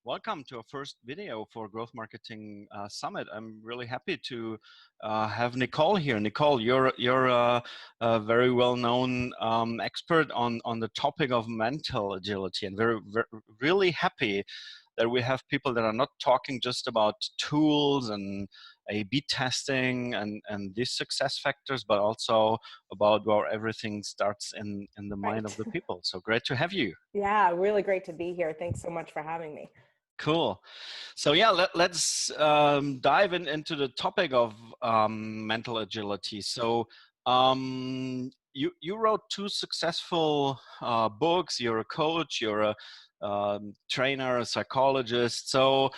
Welcome to our first video for Growth Marketing Summit. I'm really happy to have Nicole here. Nicole, you're a very well-known expert on the topic of mental agility, and we're really happy that we have people that are not talking just about tools and A/B testing and these success factors, but also about where everything starts in the mind of the people. So great to have you. Yeah, really great to be here. Thanks so much for having me. Cool. So yeah, let's dive into the topic of mental agility. So you wrote two successful books. You're a coach. You're a trainer, a psychologist. So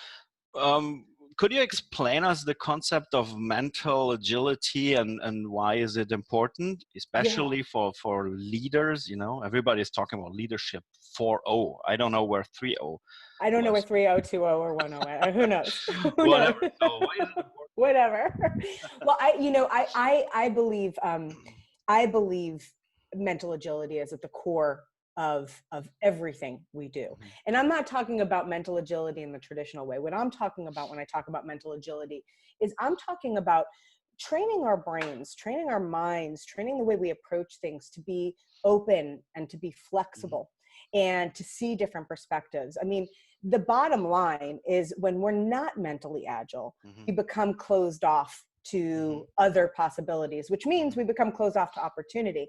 could you explain us the concept of mental agility and why is it important, especially for leaders? You know, everybody's talking about leadership 4.0. I don't know where 3.0. I don't know where 3.0, 2.0, or 1.0. Who knows? Who Whatever. knows? So why is it important? Whatever. Well, I believe mental agility is at the core of everything we do. And I'm not talking about mental agility in the traditional way. What I'm talking about when I talk about mental agility is I'm talking about training our brains, training our minds, training the way we approach things to be open and to be flexible and to see different perspectives. I mean, the bottom line is when we're not mentally agile, we become closed off to other possibilities, which means we become closed off to opportunity.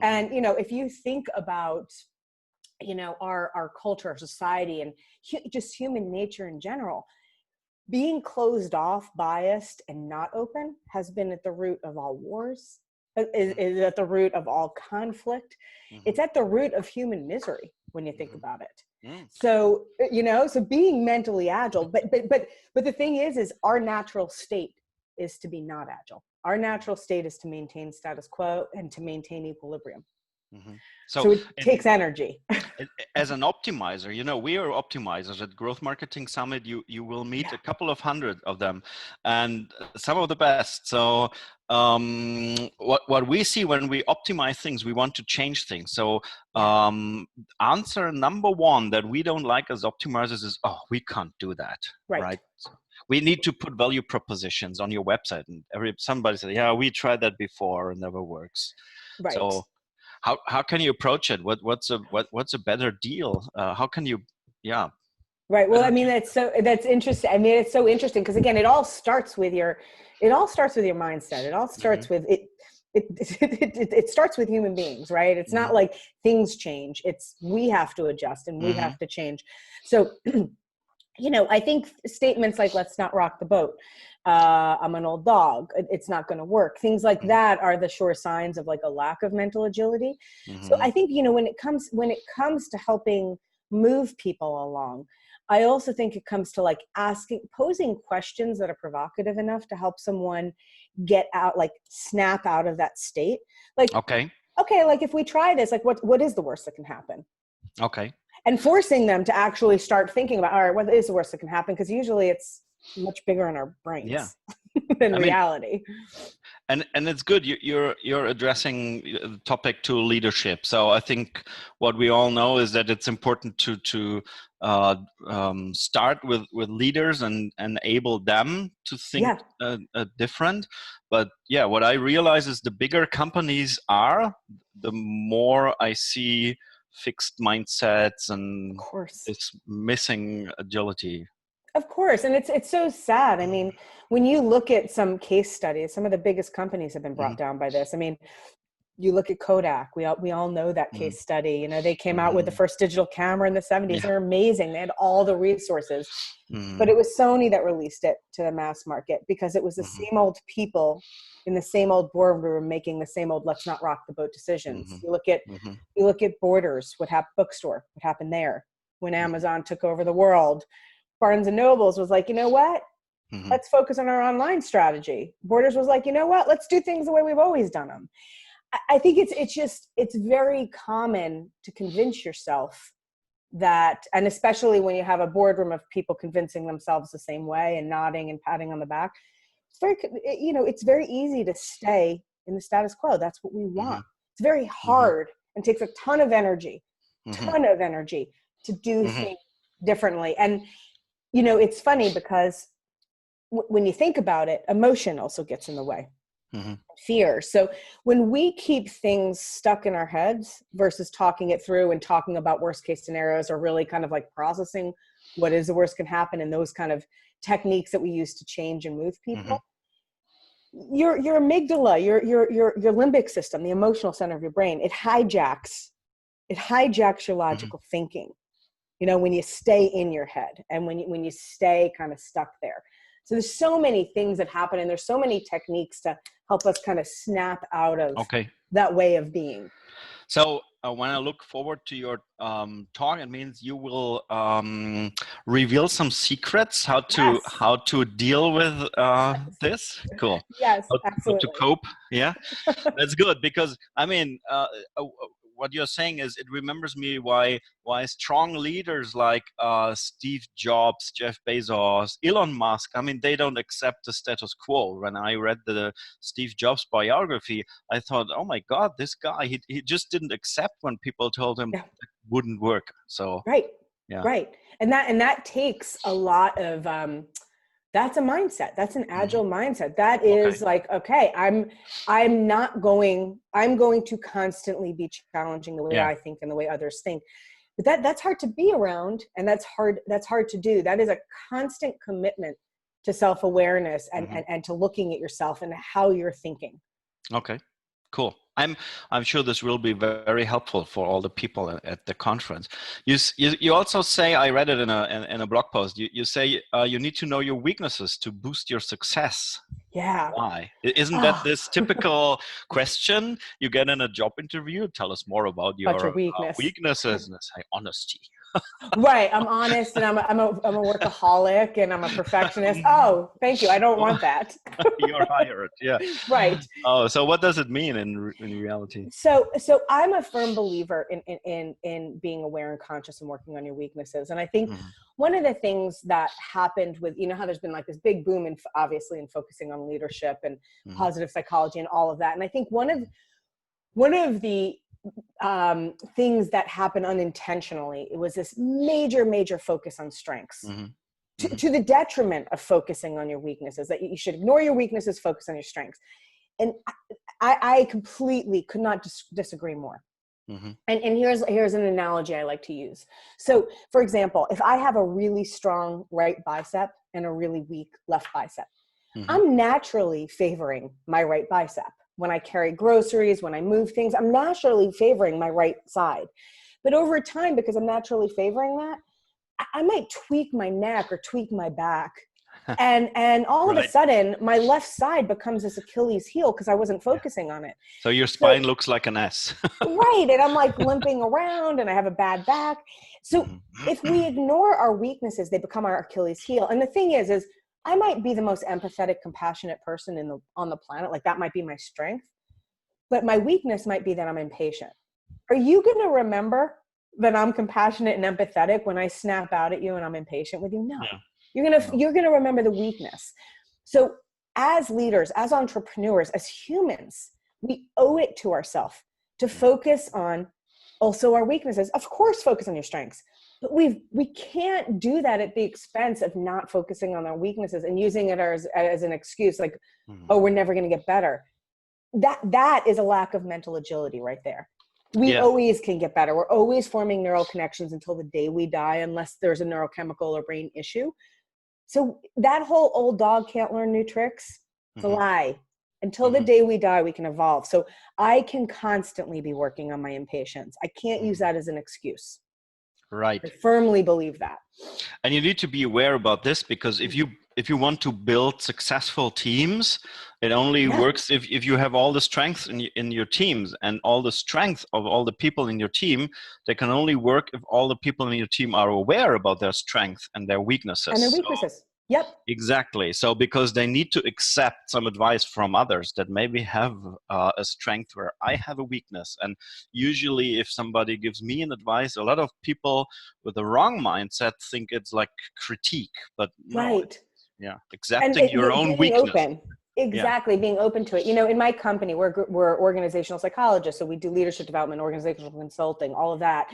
And, you know, if you think about, you know, our culture, our society, and just human nature in general, being closed off, biased, and not open has been at the root of all wars, is at the root of all conflict. It's at the root of human misery when you think about it. So, you know, so being mentally agile, but the thing is our natural state is to be not agile. Our natural state is to maintain status quo and to maintain equilibrium. So it takes energy. As an optimizer, you know, we are optimizers at Growth Marketing Summit. You will meet a couple of hundred of them, and some of the best. So what we see when we optimize things, we want to change things. So answer number one that we don't like as optimizers is, oh, we can't do that, right? We need to put value propositions on your website, and somebody said, yeah, we tried that before and never works. Right. So how can you approach it? What's a better deal? How can you, Right. Well, I mean, that's interesting. I mean, it's so interesting because again, it all starts with your mindset. It all starts with it starts with human beings, right? It's not like things change. It's we have to adjust and we have to change. So, you know, I think statements like "let's not rock the boat," "I'm an old dog," "it's not going to work," things like that are the sure signs of like a lack of mental agility. So I think, you know, when it comes to helping move people along, I also think it comes to like posing questions that are provocative enough to help someone get out, like snap out of that state. Like, okay, like if we try this, like what is the worst that can happen? Okay. And forcing them to actually start thinking about, all right, what is the worst that can happen? Because usually it's much bigger in our brains than reality. And it's good you're addressing the topic to leadership. So I think what we all know is that it's important to start with leaders and enable them to think different. But yeah, what I realize is the bigger companies are, the more I see fixed mindsets and it's missing agility. Of course. And it's so sad. I mean, when you look at some case studies, some of the biggest companies have been brought down by this. I mean, you look at Kodak, we all know that case study. You know, they came out with the first digital camera in the 70s. They're amazing. They had all the resources. But it was Sony that released it to the mass market because it was the same old people in the same old boardroom making the same old let's not rock the boat decisions. You look at Borders, bookstore, what happened there when Amazon took over the world. Barnes and Nobles was like, you know what? Let's focus on our online strategy. Borders was like, you know what? Let's do things the way we've always done them. I think it's very common to convince yourself that, and especially when you have a boardroom of people convincing themselves the same way and nodding and patting on the back, it's very easy to stay in the status quo. That's what we want. It's very hard and takes a ton of energy to do things differently. And it's funny because when you think about it, emotion also gets in the way. Mm-hmm. Fear. So when we keep things stuck in our heads versus talking it through and talking about worst case scenarios, or really kind of like processing what is the worst can happen, and those kind of techniques that we use to change and move people, your amygdala, your limbic system, the emotional center of your brain, it hijacks your logical thinking, when you stay in your head and when you stay kind of stuck there. So there's so many things that happen, and there's so many techniques to help us kind of snap out of that way of being. So when I look forward to your talk, it means you will reveal some secrets how to deal with this. Cool. Yes, how absolutely. to cope. Yeah, that's good, because I mean, what you're saying is, it remembers me why strong leaders like Steve Jobs, Jeff Bezos, Elon Musk, I mean, they don't accept the status quo. When I read the Steve Jobs biography, I thought, oh my God, this guy, he just didn't accept when people told him it wouldn't work. So right. And that takes a lot of that's a mindset. That's an agile mindset. That is like, okay, I'm going to constantly be challenging the way I think and the way others think. But that's hard to be around, and that's hard to do. That is a constant commitment to self-awareness and to looking at yourself and how you're thinking. Okay, cool. I'm sure this will be very helpful for all the people at the conference. You also say, I read it in a blog post. You say you need to know your weaknesses to boost your success. Yeah. Why? Isn't that this typical question you get in a job interview? Tell us more about your weaknesses. And I say, honesty. Right. I'm honest, and I'm a workaholic, and I'm a perfectionist. Oh, thank you. I don't want that. You're hired. Yeah. Right. Oh, so what does it mean in reality? So I'm a firm believer in being aware and conscious and working on your weaknesses. And I think one of the things that happened with, how there's been like this big boom obviously in focusing on leadership and positive psychology and all of that. And I think one of the things that happen unintentionally, it was this major focus on strengths to the detriment of focusing on your weaknesses, that you should ignore your weaknesses, focus on your strengths. And I completely could not disagree more. And here's an analogy I like to use. So for example, if I have a really strong right bicep and a really weak left bicep, I'm naturally favoring my right bicep. When I carry groceries, when I move things, I'm naturally favoring my right side. But over time, because I'm naturally favoring that, I might tweak my neck or tweak my back. And all of a sudden, my left side becomes this Achilles heel because I wasn't focusing on it. So your spine looks like an S. Right. And I'm like limping around, and I have a bad back. So if we ignore our weaknesses, they become our Achilles heel. And the thing is I might be the most empathetic, compassionate person on the planet. Like, that might be my strength. But my weakness might be that I'm impatient. Are you going to remember that I'm compassionate and empathetic when I snap out at you and I'm impatient with you? No. You're going to remember the weakness. So as leaders, as entrepreneurs, as humans, we owe it to ourselves to focus on also our weaknesses. Of course, focus on your strengths. But we can't do that at the expense of not focusing on our weaknesses and using it as an excuse, like, oh, we're never going to get better. That is a lack of mental agility right there. We always can get better. We're always forming neural connections until the day we die, unless there's a neurochemical or brain issue. So that whole old dog can't learn new tricks, it's a lie. Until the day we die, we can evolve. So I can constantly be working on my impatience. I can't use that as an excuse. Right. I firmly believe that. And you need to be aware about this, because if you want to build successful teams, it only works if you have all the strengths in your teams, and all the strength of all the people in your team. They can only work if all the people in your team are aware about their strengths and their weaknesses. And their weaknesses. Yep. Exactly. So because they need to accept some advice from others that maybe have a strength where I have a weakness. And usually if somebody gives me an advice, a lot of people with the wrong mindset think it's like critique, but no, accepting your own weakness. Open. Exactly. Being open to it. In my company, we're organizational psychologists. So we do leadership development, organizational consulting, all of that.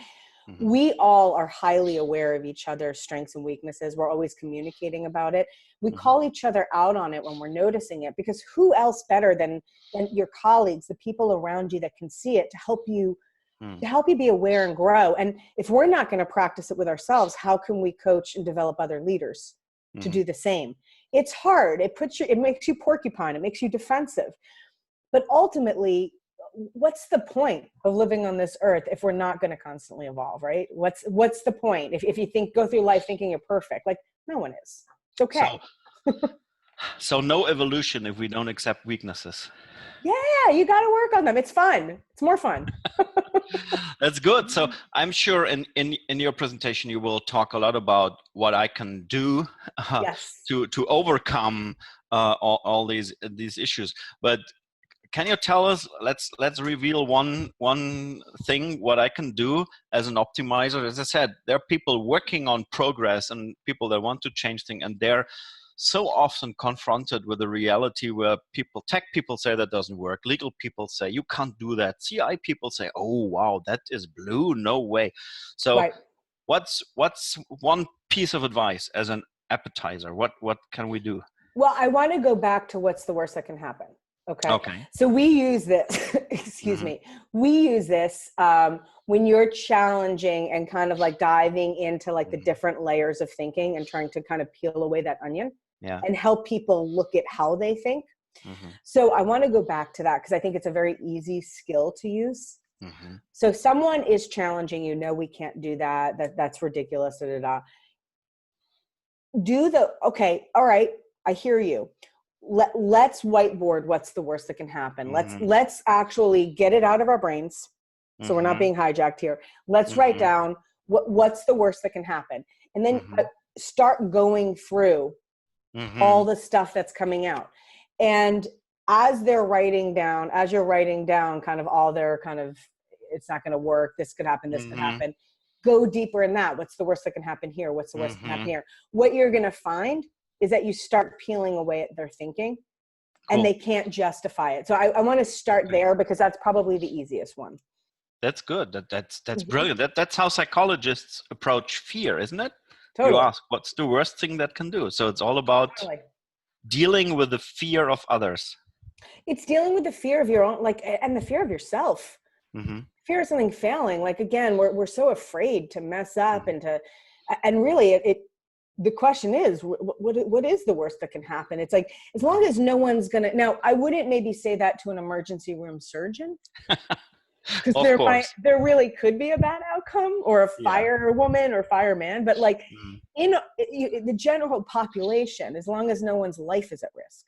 Mm-hmm. We all are highly aware of each other's strengths and weaknesses. We're always communicating about it. We Mm-hmm. call each other out on it when we're noticing it, because who else better than your colleagues, the people around you that can see it, to help you be aware and grow. And if we're not going to practice it with ourselves, how can we coach and develop other leaders to do the same? It's hard. It makes you porcupine. It makes you defensive. But ultimately, what's the point of living on this earth if we're not going to constantly evolve, right? What's the point? If you go through life thinking you're perfect, like, no one is. It's okay. So no evolution if we don't accept weaknesses. Yeah, you got to work on them. It's fun. It's more fun. That's good. So I'm sure in your presentation you will talk a lot about what I can do Yes. to overcome all these issues. But can you tell us? Let's reveal one thing what I can do as an optimizer. As I said, there are people working on progress and people that want to change things, and they're so often confronted with the reality where tech people say that doesn't work, legal people say you can't do that, CI people say, oh wow, that is blue, no way. So right. what's one piece of advice as an appetizer? What can we do? Well, I want to go back to what's the worst that can happen. Okay. So we use this, excuse me, we use this when you're challenging and kind of like diving into like the different layers of thinking and trying to kind of peel away that onion and help people look at how they think. So I want to go back to that because I think it's a very easy skill to use. So if someone is challenging you, no, we can't do that. That's ridiculous. Okay, all right, I hear you. Let's whiteboard what's the worst that can happen. Let's actually get it out of our brains, so we're not being hijacked here. Let's write down what's the worst that can happen, and then start going through all the stuff that's coming out. And as you're writing down kind of all their kind of, it's not going to work, this could happen, this could happen, go deeper in that. What's the worst that can happen here? What's the worst that can happen here? What you're going to find is that you start peeling away at their thinking and they can't justify it. So I want to start there because that's probably the easiest one. That's good. That's brilliant. That's how psychologists approach fear, isn't it? Totally. You ask, what's the worst thing that can do? So it's all about dealing with the fear of others. It's dealing with the fear of your own, and the fear of yourself. Fear of something failing. Like, again, we're so afraid to mess up and really the question is, what is the worst that can happen? It's like, as long as no one's going to, now I wouldn't maybe say that to an emergency room surgeon. Because there really could be a bad outcome, or a firewoman or fireman, but in the general population, as long as no one's life is at risk,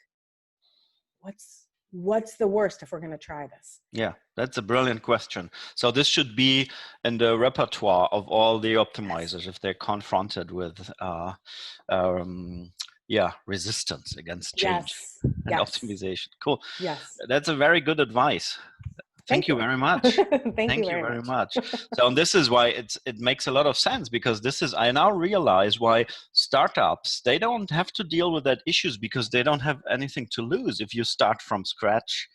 what's the worst if we're going to try this? Yeah, that's a brilliant question. So this should be in the repertoire of all the optimizers if they're confronted with resistance against change and optimization. Cool. Yes. That's a very good advice. Thank you very much. Thank you very much. So this is why it makes a lot of sense, because I now realize why startups, they don't have to deal with that issues because they don't have anything to lose. If you start from scratch,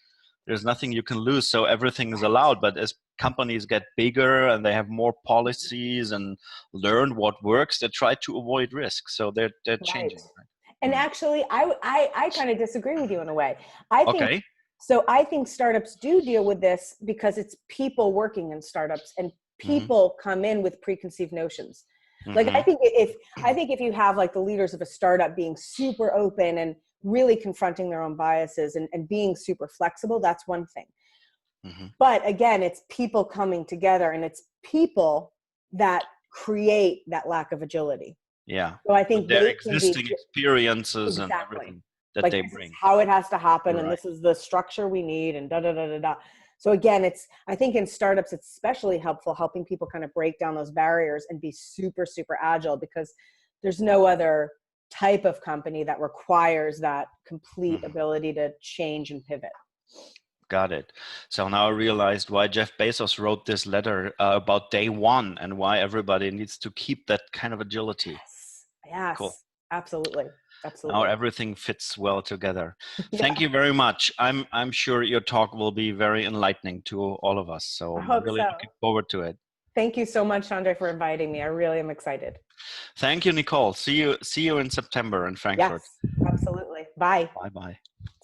there's nothing you can lose. So everything is allowed. But as companies get bigger and they have more policies and learn what works, they try to avoid risk. So they're changing. Right? And actually, I kind of disagree with you in a way. I think startups do deal with this because it's people working in startups, and people come in with preconceived notions. Like, I think if you have like the leaders of a startup being super open and really confronting their own biases and being super flexible, that's one thing. But again, it's people coming together, and it's people that create that lack of agility. Yeah. So I think their existing experiences and everything that they bring. How it has to happen, and this is the structure we need, and da da da da da. So again, I think in startups it's especially helpful helping people kind of break down those barriers and be super, super agile, because there's no other type of company that requires that complete ability to change and pivot. Got it. So now I realized why Jeff Bezos wrote this letter about day one, and why everybody needs to keep that kind of agility. Yes. Cool. Absolutely. Now everything fits well together. Thank you very much. I'm sure your talk will be very enlightening to all of us. So I'm really looking forward to it. Thank you so much, Andre, for inviting me. I really am excited. Thank you, Nicole. See you in September in Frankfurt. Yes, absolutely. Bye. Bye-bye.